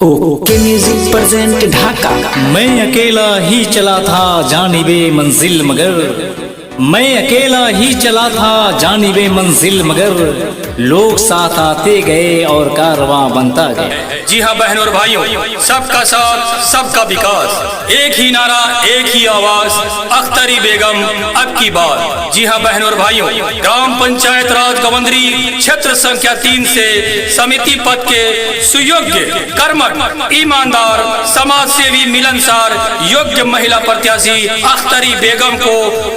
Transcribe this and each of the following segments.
ओके music present ढाका। मैं अकेला ही चला था जानिबे मंजिल मगर, मैं अकेला ही चला था जानिबे मंजिल मगर, लोग साथ आते गए और कारवां बनता गया। जी हाँ बहनों और भाइयों, सबका साथ सबका विकास, एक ही नारा एक ही आवाज, अख्तरी बेगम अब की बात। जी हाँ बहनों और भाइयों, ग्राम पंचायत राज गवंदरी क्षेत्र संख्या 3 से समिति पद के सुयोग्य, कर्मठ, ईमानदार, समाज सेवी, मिलनसार, योग्य महिला प्रत्याशी अख्तरी बेगम को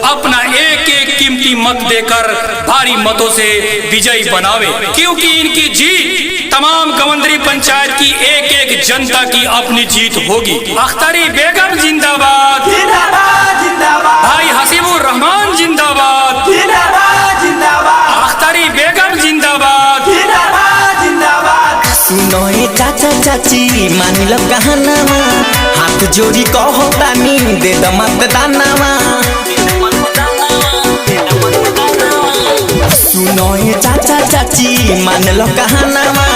अपना एक एक कीमती मत देकर भारी मतों से विजयी बनावे, क्योंकि इनकी जीत तमाम गवंदरी पंचायत की एक एक जनता की अपनी जीत होगी। अख्तरी बेगम जिंदाबाद, जिंदाबाद जिंदाबाद, भाई हसीबुर रहमान जिंदाबाद, जिंदाबाद जिंदाबाद, अख्तरी बेगम जिंदाबाद, जिंदाबाद जिंदाबाद। सुनो ए चाचा चाची मान लो कहनावा, हाथ जोड़ी कहो तानी दे द मतदानावा। सुनो ए चाचा चाची मान लो कहनावा,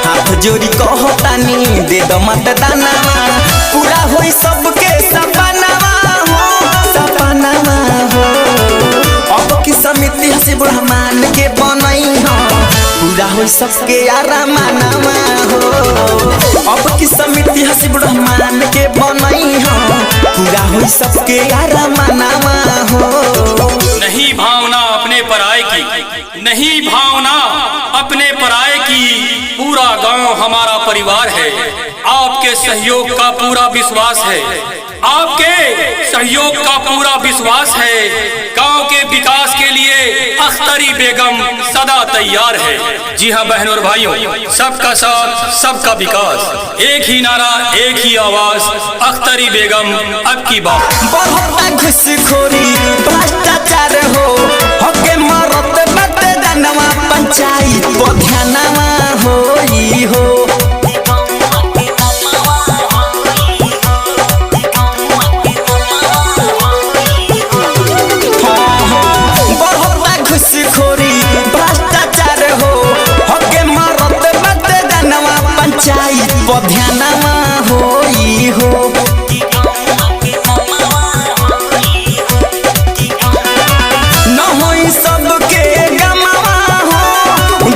हाथ जोड़ी कहो तानी दे द मतदानावा। पूरा होई सबके सपनावा हो, सपनावा हो। अब की समिति हसीबुर रहमान के बनई हो, पूरा होई सबके आरामानावा हो। अब की समिति हसीबुर रहमान के बनई हो, पूरा होई सबके आरामानावा हो। नहीं भावना अपने पराये की, नहीं भावना अपने पराये की, पूरा गांव हमारा परिवार है। आपके सहयोग का पूरा विश्वास है, आपके सहयोग का पूरा विश्वास है। गांव के विकास के लिए अख्तरी बेगम सदा तैयार है। जी हाँ बहनों और भाइयों, सबका साथ सबका विकास, एक ही नारा एक ही आवाज, अख्तरी बेगम अब की बात। बहुत घुसखोरी भ्रष्टाचार हो, होके मरत मतदानवा पंचायत को ध्यानवा होई हो। घुसखोरी भ्रष्टाचार हो, होके मरत मतदानवा पंचायत को ध्यानवा होई हो। न होई सबके गमावा हो,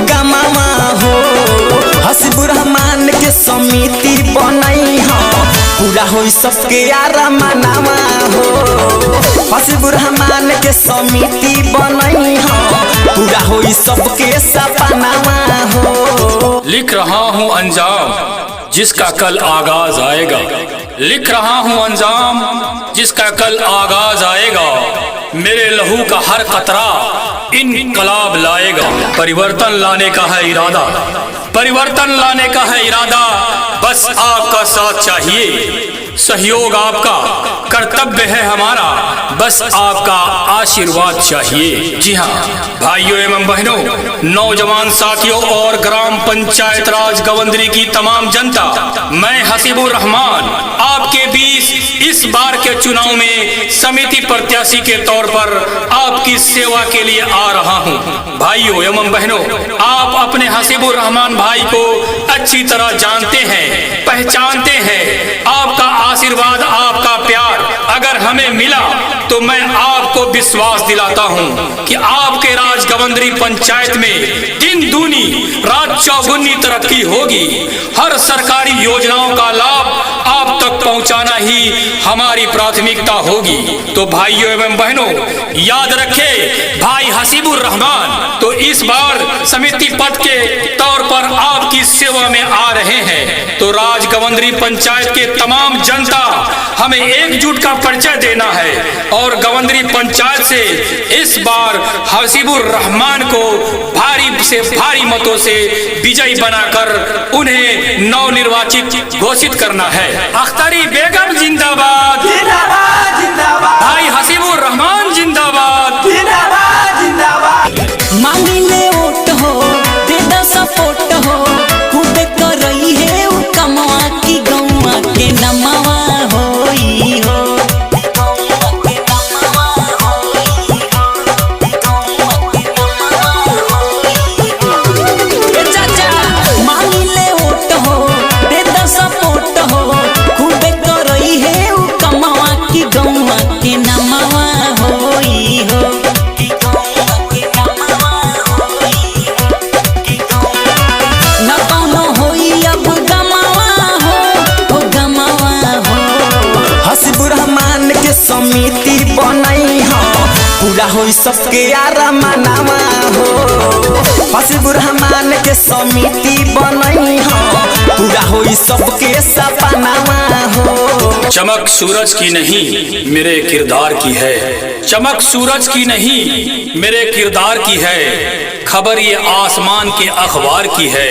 गमावा हो। हसीबुर रहमान के समिति बनई हो, पूरा होई सबके आरामानावा हो। हसीबुर रहमान के समिति बनई हो, पूरा होई सबके सपनावा हो। लिख रहा हूँ अंजाम जिसका कल आगाज आएगा, लिख रहा हूँ अंजाम जिसका कल आगाज आएगा। मेरे लहू का हर कतरा इनकलाब लाएगा। परिवर्तन लाने का है इरादा, परिवर्तन लाने का है इरादा, बस आपका साथ चाहिए, सहयोग आपका कर्तव्य है हमारा, बस आपका आशीर्वाद चाहिए। जी हाँ भाइयों एवं बहनों, नौजवान साथियों और ग्राम पंचायत राज गवंदरी की तमाम जनता, मैं हसीबुर रहमान आपके बीच इस बार के चुनाव में समिति प्रत्याशी के तौर पर आपकी सेवा के लिए आ रहा हूँ। भाइयों एवं बहनों, आप अपने हसीबुर रहमान भाई को अच्छी तरह जानते हैं, पहचानते हैं। आपका आशीर्वाद, आपका प्यार अगर हमें मिला तो मैं आपको विश्वास दिलाता हूं कि आपके राज गवंदरी पंचायत में दिन दूनी रात चौगुनी तरक्की होगी। हर सरकारी योजनाओं का लाभ आप तक पहुंचाना ही हमारी प्राथमिकता होगी। तो भाइयों एवं बहनों, याद रखें, भाई हसीबुर रहमान तो इस बार समिति पद के तौर पर आपकी सेवा में आ रहे हैं। तो राज गवंदरी पंचायत के तमाम जनता हमें एकजुट का परिचय देना है और गवंदरी पंचायत से इस बार हसीबुर रहमान को भारी से भारी मतों से विजयी बनाकर उन्हें नवनिर्वाचित घोषित करना है। अख्तरी बेगम जिंदाबाद, जिंदाबाद जिंदाबाद, भाई हसीबुर रहमान जिंदाबाद, जिंदाबाद जिंदाबाद। मांगी ले वोट हो, दे द सपोर्ट हो, खूब करई है उ कमवा की गौवा के नमवा होई हो। चाचा मांगी ले वोट हो, दे द सपोर्ट होई सबके यारा मनावा हो हसीबुर रहमान के समिति बनई हो पूरा होई सबके सपनावा हो। चमक सूरज की नहीं मेरे किरदार की है, चमक सूरज की नहीं मेरे किरदार की है, खबर ये आसमान के अखबार की है।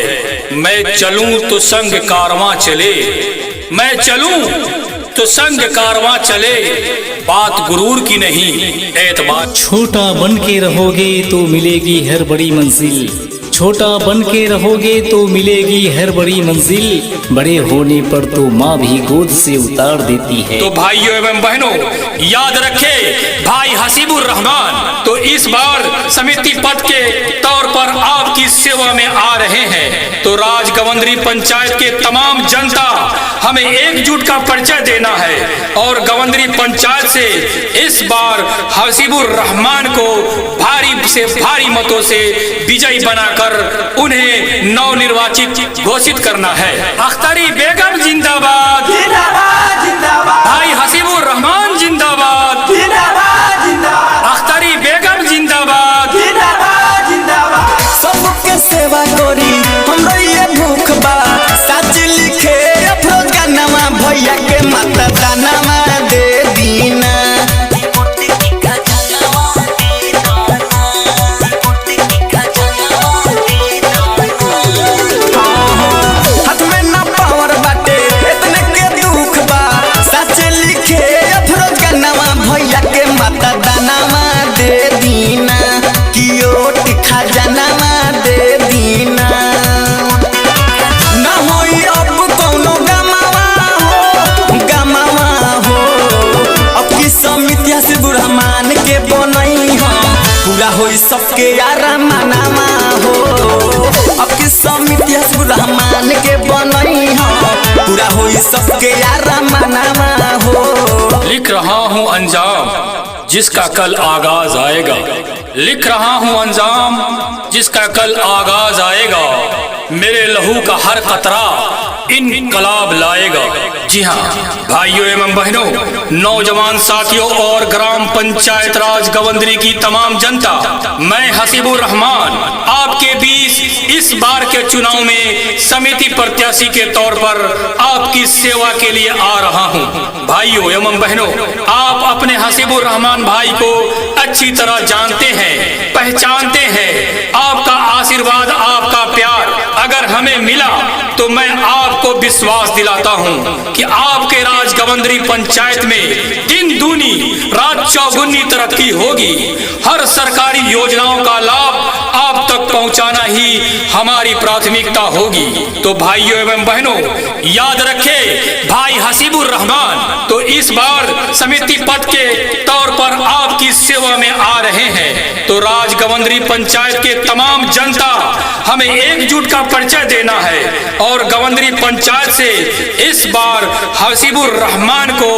मैं चलूं तो संग कारवां चले, मैं चलूं तो संग कारवां चले, बात गुरूर की नहीं एतबार। छोटा बन के रहोगे तो मिलेगी हर बड़ी मंजिल, छोटा बन के रहोगे तो मिलेगी हर बड़ी मंजिल, बड़े होने पर तो माँ भी गोद से उतार देती है। तो भाइयों एवं बहनों याद रखे भाई हसीबुर रहमान तो इस बार समिति पद के तौर पर आपकी सेवा में आ रहे हैं। तो राजगवंद्री पंचायत के तमाम जनता हमें एकजुट का परिचय देना है और गवंद्री पंचायत से इस बार हसीबुर रहमान को भारी से भारी मतों से विजयी बनाकर उन्हें नवनिर्वाचित घोषित करना है। अख्तरी बेगम जिंदाबाद, जिंदाबाद जिंदाबाद, भाई हसीबुर रहमान जिंदाबाद, जिंदाबाद जिंदाबाद, अख्तरी बेगम जिंदाबाद, जिंदाबाद जिंदाबाद। सबके सेवा करी हमरो ये भूख बा सच लिखे अफरोज गानावा भैया के मतदानवा दे दीना। हाथ में ना पावर बाटे इतने के दुख बा सच लिखे अफरोज गानावा भैया के मतदानवा दे दीना कि ओट खजानावा दे दीना। ना होई अब कौनो गमावा हो अब की समिति हसीबुर रहमान के बनई हो पूरा होई सबके यारा मनावा हो अब की समिति हसीबुर रहमान के बनई हो पूरा होई सबके यारा मनावा हो। लिख रहा हूँ अंजाम जिसका कल आगाज आएगा, लिख रहा हूँ अंजाम जिसका कल आगाज आएगा, मेरे लहू का हर कतरा इनकलाब लाएगा। जी हाँ भाइयों एवं बहनों, नौजवान साथियों और ग्राम पंचायत राज गवंद्री की तमाम जनता, मैं हसीबुर रहमान आपके बीच इस बार के चुनाव में समिति प्रत्याशी के तौर पर आपकी सेवा के लिए आ रहा हूँ। भाइयों एवं बहनों, आप अपने हसीबुर रहमान भाई को अच्छी तरह जानते हैं, पहचानते हैं। आपका आशीर्वाद, आपका प्यार अगर हमें मिला तो मैं आपको विश्वास दिलाता हूं कि आपके राजगवंद्री पंचायत में दिन दूनी रात चौगुनी तरक्की होगी। हर सरकारी योजनाओं का लाभ आप तक पहुंचाना ही हमारी प्राथमिकता होगी। तो भाइयों एवं बहनों याद रखे भाई हसीबुर रहमान तो इस बार समिति पद के तौर पर आपकी सेवा में आ रहे हैं। तो राजगवंद्री पंचायत के तमाम जनता हमें एकजुट का परिचय देना है और गवंद्री पंचायत से इस बार हसीबुर रहमान को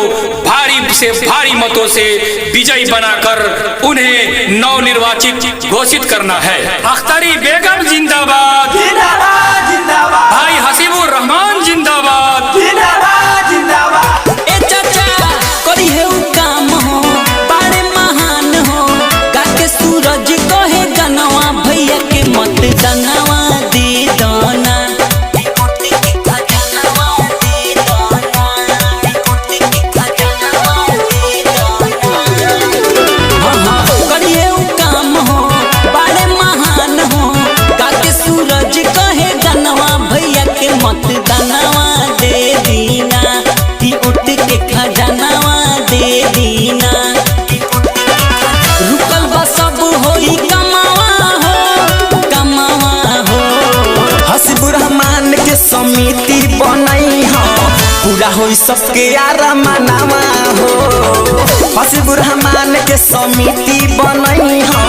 भारी से भारी मतों से विजयी बनाकर उन्हें नवनिर्वाचित घोषित करना है। अख्तरी बेगम जिंदाबाद, जिंदाबाद जिंदाबाद, भाई हसीबुर रहमान जिंदाबाद, जिंदाबाद जिंदाबाद। ए चाचा करी है उ काम हो बड़े महान हो गाके सूरज कहे गनवा भैया के मत दनवा दे दाना। करिए उ काम हो बड़े महान हो गाके सूरज कहे गनवा भैया के मत दनवा दे दीना कि उठ के खजानवा दे दीना। रुकल बा सब होई कमावा हो हसीबुर रहमान के समिति बनई हो पूरा होई सबके यारा मनावा हो हसीबुर रहमान के समिति बनई हो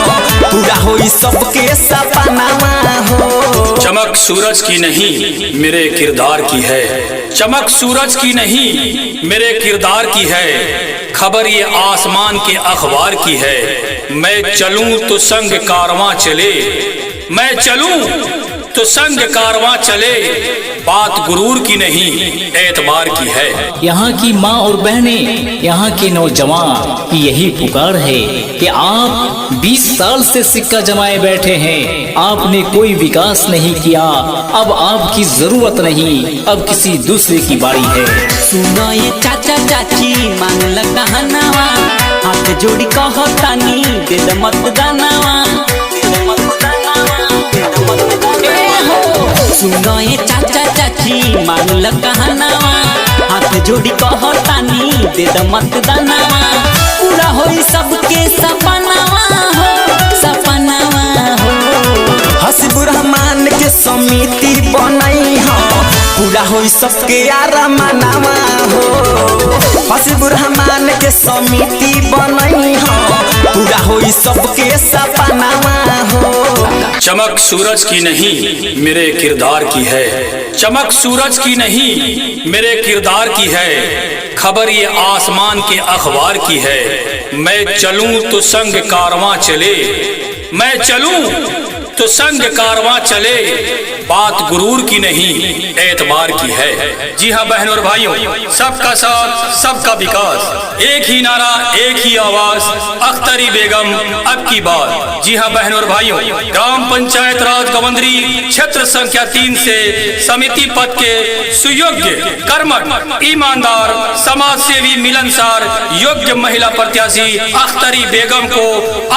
पूरा होई सबके सपनावा हो। चमक सूरज की नहीं मेरे किरदार की है, चमक सूरज की नहीं मेरे किरदार की है, खबर ये आसमान के अखबार की है। मैं चलूं तो संग कारवां चले, मैं चलूं तो संग कारवां चले, बात गुरूर की नहीं एतबार की है। यहाँ की माँ और बहनें, यहाँ के नौजवान की यही पुकार है कि आप 20 साल से सिक्का जमाए बैठे हैं, आपने कोई विकास नहीं किया, अब आपकी जरूरत नहीं, अब किसी दूसरे की बारी है। सुनो ये चाचा चाची मांग लगा हनावा, हाथ जोड़ी कहो तानी दे द मतदानावा, सुनो ये चाचा चाची मांग लगा हनावा, हाथ जोड़ी कहो तानी दे द मतदानावा, पूरा होई सबके सपनावा हो, सपनावा हो। हसीबुर रहमान के समिति बनई हो, पूरा होई सबके आरामनामा हो। हसीबुर रहमान के समिति बनई हो, पूरा होई सबके सपनामा हो। चमक सूरज की नहीं मेरे किरदार की है, चमक सूरज की नहीं मेरे किरदार की है, खबर ये आसमान के अखबार की है। मैं चलूं तो संग कारवां चले, मैं चलूं तो संग कारवां चले, बात गुरूर की नहीं एतबार की है। जी हाँ बहनों और भाइयों, सबका साथ सबका विकास, एक ही नारा एक ही आवाज, अख्तरी बेगम अब की बात। जी हाँ बहनों और भाइयों, ग्राम पंचायत राज गवंदरी क्षेत्र संख्या 3 से समिति पद के सुयोग्य, कर्मठ, ईमानदार, समाज सेवी, मिलनसार, योग्य महिला प्रत्याशी अख्तरी बेगम को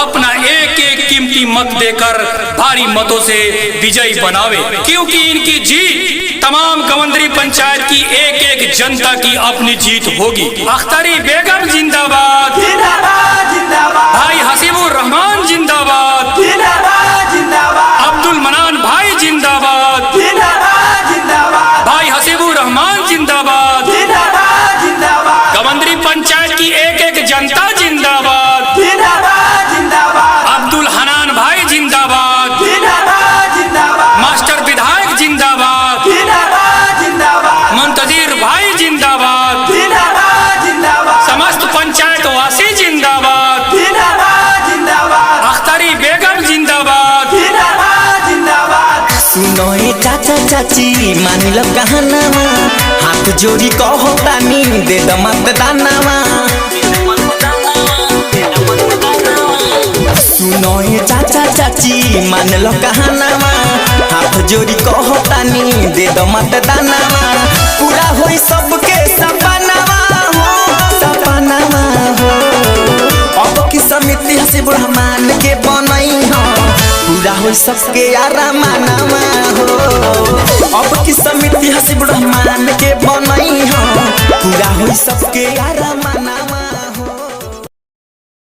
अपना एक एक कीमती मत देकर भारी मतों से विजयी बनावे, क्योंकि इनकी जीत तमाम गवंदरी पंचायत की एक एक जनता की अपनी जीत होगी। अख्तरी बेगम जिंदाबाद, जिंदाबाद जिंदाबाद, भाई हसीबुर रहमान जिंदाबाद, जिंदाबाद जिंदाबाद, अब्दुल मनान भाई जिंदाबाद, जिंदाबाद जिंदाबाद, भाई हसीबुर रहमान जिंदाबाद, जिंदाबाद जिंदाबाद, गवंदरी पंचायत की एक एक जनता जिंदाबाद, जिंदाबाद जिंदाबाद, अब्दुल हनान भाई जिंदाबाद, जिंदाबाद जिंदाबाद, मास्टर विधायक जिंदाबाद, जिंदाबाद जिंदाबाद, मुंतजिर भाई जिंदाबाद, जिंदाबाद जिंदाबाद, समस्त पंचायत वासी जिंदाबाद, जिंदाबाद जिंदाबाद, अख्तरी बेगम जिंदाबाद। जिंदाबाद जिंदाबाद। सुनो ये चाचा चाची मान लो कहनावा, हाथ जोड़ी कहो तानी दे द मतदानावा। सुनो ये चाचा चाची मान लो कहनावा, हाथ जोड़ी कहो तानी दे द मतदानावा, पूरा होई सबके सपनावा हो, सपनावा हो। अब की समिति हसीबुर रहमान के बनई हो, पूरा होई सबके आरामनामा हो। अब की समिति हसीबुर रहमान के बनई